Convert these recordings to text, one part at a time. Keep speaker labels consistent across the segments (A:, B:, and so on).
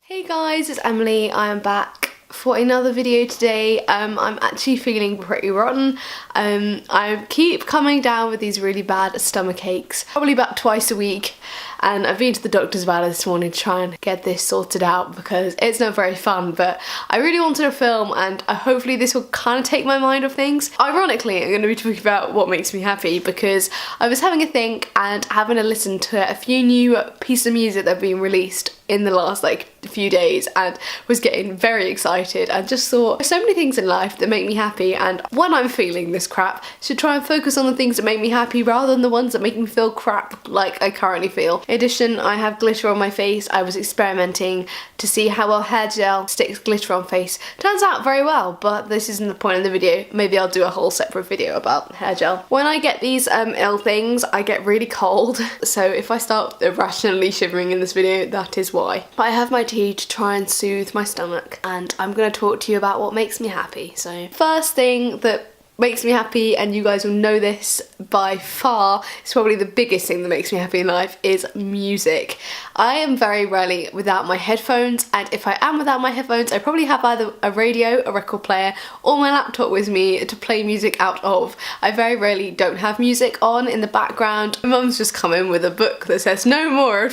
A: Hey guys, it's Emily. I am back for another video today. I'm actually feeling pretty rotten. I keep coming down with these really bad stomach aches, probably about twice a week, and I've been to the doctor's about it this morning to try and get this sorted out because it's not very fun, but I really wanted to film and hopefully this will kind of take my mind off things. Ironically, I'm going to be talking about what makes me happy because I was having a think and having a listen to a few new pieces of music that have been released in the last few days and was getting very excited and just thought there's so many things in life that make me happy, and when I'm feeling this crap should try and focus on the things that make me happy rather than the ones that make me feel crap like I currently feel. In addition, I have glitter on my face. I was experimenting to see how well hair gel sticks glitter on face. Turns out very well, but this isn't the point of the video. Maybe I'll do a whole separate video about hair gel. When I get these ill things, I get really cold, so if I start irrationally shivering in this video, that is why. But I have my tea to try and soothe my stomach, and I'm going to talk to you about what makes me happy. So first thing that makes me happy, and you guys will know this by far, it's probably the biggest thing that makes me happy in life, is music. I am very rarely without my headphones, and if I am without my headphones I probably have either a radio, a record player, or my laptop with me to play music out of. I very rarely don't have music on in the background. My mum's just come in with a book that says no more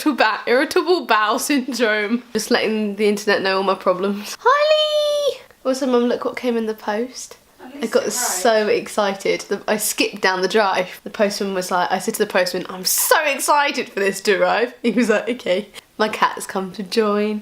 A: irritable bowel syndrome, just letting the internet know all my problems. Holly! Also, mum, look what came in the post. I got so excited. I skipped down the drive. The postman was like, I said to the postman, I'm so excited for this to arrive. He was like, okay. My cat's come to join.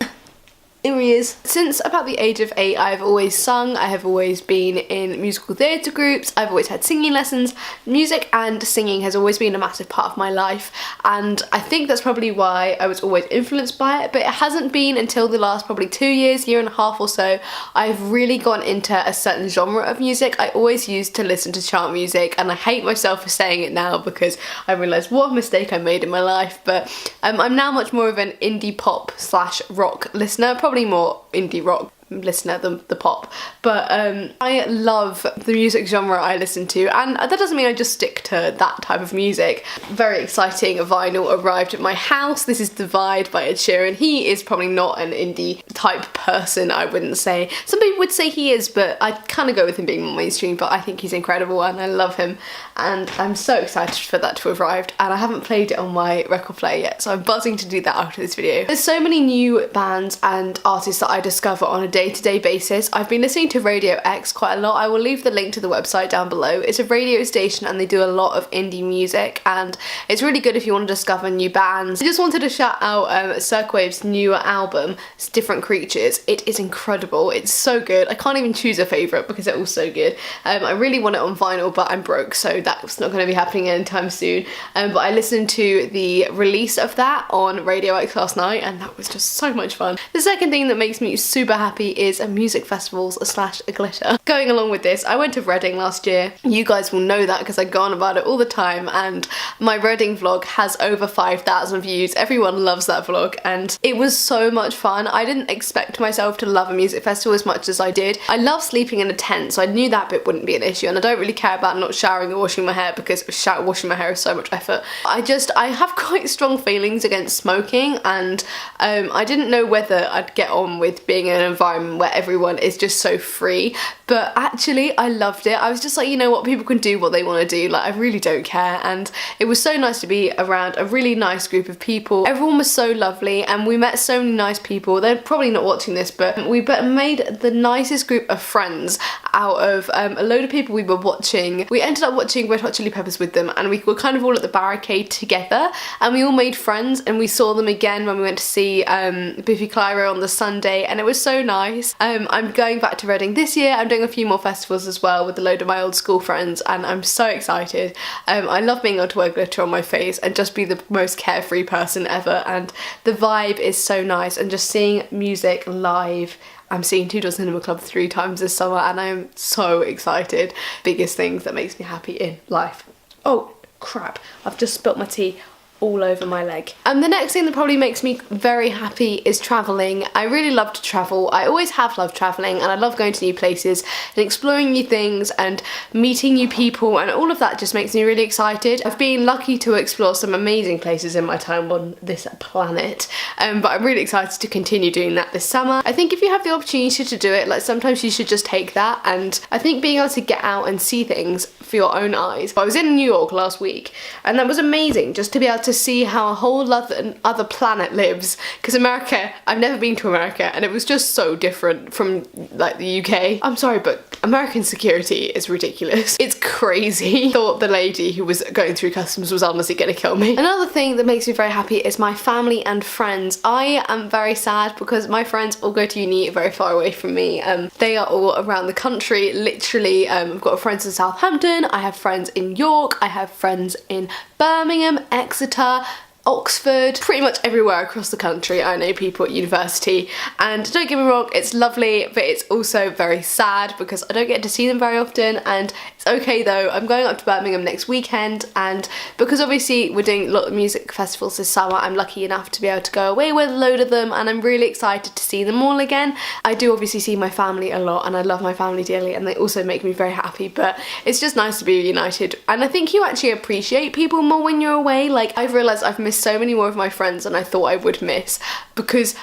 A: Here he is. Since about the age of 8, I've always sung. I have always been in musical theatre groups. I've always had singing lessons. Music and singing has always been a massive part of my life, and I think that's probably why I was always influenced by it, but it hasn't been until the last probably 2 years, year and a half or so, I've really gone into a certain genre of music. I always used to listen to chart music, and I hate myself for saying it now because I realise what a mistake I made in my life, but I'm now much more of an indie pop / rock listener, probably more indie rock listener than the pop, but I love the music genre I listen to, and that doesn't mean I just stick to that type of music. Very exciting vinyl arrived at my house. This is Divide by Ed Sheeran. He is probably not an indie type person, I wouldn't say. Some people would say he is, but I kind of go with him being more mainstream, but I think he's incredible and I love him, and I'm so excited for that to have arrived, and I haven't played it on my record player yet, so I'm buzzing to do that after this video. There's so many new bands and artists that I discover on a day-to-day basis. I've been listening to Radio X quite a lot. I will leave the link to the website down below. It's a radio station and they do a lot of indie music, and it's really good if you want to discover new bands. I just wanted to shout out Circwave's new album, Different Creatures. It is incredible. It's so good. I can't even choose a favourite because they're all so good. I really want it on vinyl, but I'm broke, so that's not going to be happening anytime soon. But I listened to the release of that on Radio X last night, and that was just so much fun. The second thing that makes me super happy is music festivals / glitter. Going along with this, I went to Reading last year. You guys will know that because I go on about it all the time, and my Reading vlog has over 5,000 views. Everyone loves that vlog, and it was so much fun. I didn't expect myself to love a music festival as much as I did. I love sleeping in a tent, so I knew that bit wouldn't be an issue, and I don't really care about not showering or washing my hair because washing my hair is so much effort. I have quite strong feelings against smoking, and I didn't know whether I'd get on with being in an environment where everyone is just so free, but actually I loved it. I was just like, you know what, people can do what they want to do, like I really don't care, and it was so nice to be around a really nice group of people. Everyone was so lovely and we met so many nice people. They're probably not watching this, but we made the nicest group of friends out of a load of people we were watching. We ended up watching Red Hot Chili Peppers with them, and we were kind of all at the barricade together, and we all made friends, and we saw them again when we went to see Biffy Clyro on the Sunday, and it was so nice. I'm going back to Reading this year. I'm doing a few more festivals as well with a load of my old school friends, and I'm so excited. I love being able to wear glitter on my face and just be the most carefree person ever, and the vibe is so nice, and just seeing music live. I'm seeing Two Doors Cinema Club 3 times this summer, and I'm so excited. Biggest things that makes me happy in life. Oh crap, I've just spilt my tea all over my leg. The next thing that probably makes me very happy is traveling. I really love to travel. I always have loved traveling, and I love going to new places and exploring new things and meeting new people, and all of that just makes me really excited. I've been lucky to explore some amazing places in my time on this planet, but I'm really excited to continue doing that this summer. I think if you have the opportunity to do it, like sometimes you should just take that, and I think being able to get out and see things for your own eyes. I was in New York last week, and that was amazing just to be able to see how a whole other planet lives, because America, I've never been to America, and it was just so different from like the UK. I'm sorry, but American security is ridiculous. It's crazy. Thought the lady who was going through customs was honestly gonna kill me. Another thing that makes me very happy is my family and friends. I am very sad because my friends all go to uni very far away from me. They are all around the country, literally. I've got friends in Southampton, I have friends in York, I have friends in Birmingham, Exeter, Oxford, pretty much everywhere across the country. I know people at university, and don't get me wrong, it's lovely, but it's also very sad because I don't get to see them very often. And it's okay though, I'm going up to Birmingham next weekend, and because obviously we're doing a lot of music festivals this summer, I'm lucky enough to be able to go away with a load of them, and I'm really excited to see them all again. I do obviously see my family a lot, and I love my family dearly, and they also make me very happy, but it's just nice to be reunited. And I think you actually appreciate people more when you're away. Like, I've realised I've missed so many more of my friends than I thought I would miss, because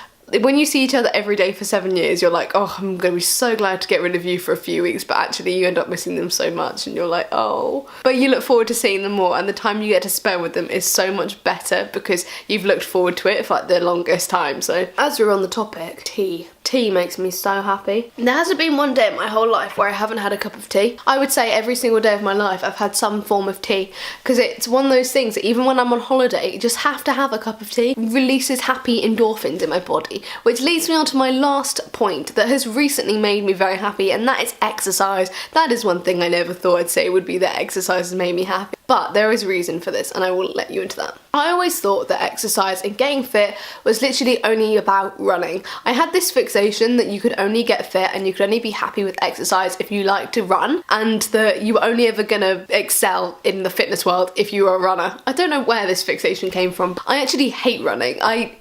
A: when you see each other every day for 7 years, you're like, oh, I'm gonna be so glad to get rid of you for a few weeks, but actually you end up missing them so much, and you're like, oh. But you look forward to seeing them more, and the time you get to spend with them is so much better because you've looked forward to it for like the longest time. So as we're on the topic, tea. Tea makes me so happy. There hasn't been one day in my whole life where I haven't had a cup of tea. I would say every single day of my life I've had some form of tea, because it's one of those things that even when I'm on holiday, you just have to have a cup of tea. It releases happy endorphins in my body, which leads me on to my last point that has recently made me very happy, and that is exercise. That is one thing I never thought I'd say would be that exercise has made me happy. But there is reason for this, and I will let you into that. I always thought that exercise and getting fit was literally only about running. I had this fixation that you could only get fit and you could only be happy with exercise if you like to run, and that you were only ever gonna excel in the fitness world if you were a runner. I don't know where this fixation came from. I actually hate running. I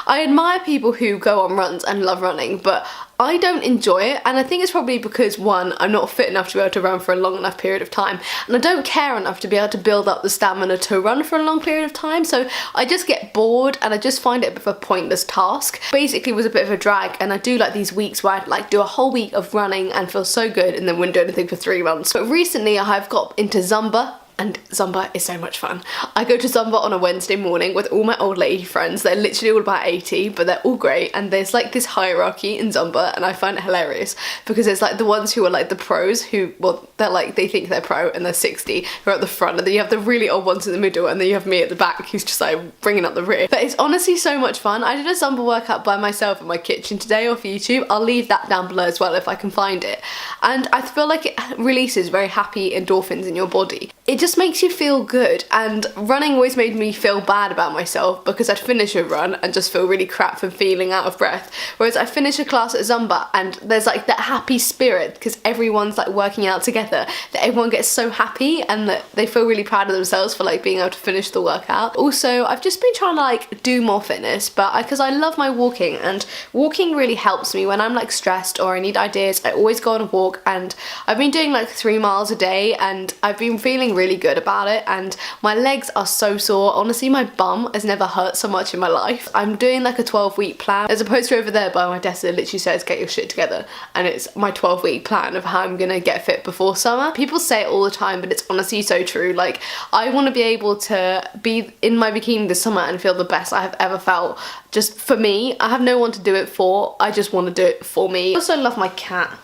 A: admire people who go on runs and love running, but I don't enjoy it, and I think it's probably because, one, I'm not fit enough to be able to run for a long enough period of time, and I don't care enough to be able to build up the stamina to run for a long period of time, so I just get bored and I just find it a bit of a pointless task. Basically, it was a bit of a drag, and I do like these weeks where I'd like do a whole week of running and feel so good and then wouldn't do anything for 3 months. But recently I have got into Zumba, and Zumba is so much fun. I go to Zumba on a Wednesday morning with all my old lady friends. They're literally all about 80, but they're all great, and there's like this hierarchy in Zumba, and I find it hilarious because there's like the ones who are like the pros who, well, they're like, they think they're pro and they're 60, who are at the front, and then you have the really old ones in the middle, and then you have me at the back who's just like bringing up the rear. But it's honestly so much fun. I did a Zumba workout by myself in my kitchen today off YouTube. I'll leave that down below as well if I can find it. And I feel like it releases very happy endorphins in your body. It just makes you feel good, and running always made me feel bad about myself because I'd finish a run and just feel really crap for feeling out of breath, whereas I finish a class at Zumba and there's like that happy spirit because everyone's like working out together, that everyone gets so happy and that they feel really proud of themselves for like being able to finish the workout. Also, I've just been trying to like do more fitness, but because I love my walking, and walking really helps me when I'm like stressed or I need ideas. I always go on a walk, and I've been doing like 3 miles a day, and I've been feeling really good about it, and my legs are so sore. Honestly, my bum has never hurt so much in my life. I'm doing like a 12-week plan. There's a poster over there by my desk that literally says get your shit together, and it's my 12-week plan of how I'm gonna get fit before summer. People say it all the time, but it's honestly so true. Like, I want to be able to be in my bikini this summer and feel the best I have ever felt, just for me. I have no one to do it for. I just want to do it for me. I also love my cat.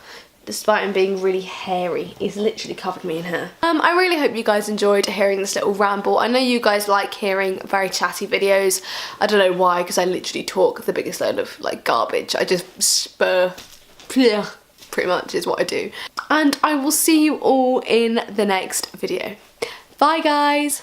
A: Despite him being really hairy, he's literally covered me in hair. I really hope you guys enjoyed hearing this little ramble. I know you guys like hearing very chatty videos. I don't know why, because I literally talk the biggest load of like garbage. I just spur, pretty much is what I do. And I will see you all in the next video. Bye guys!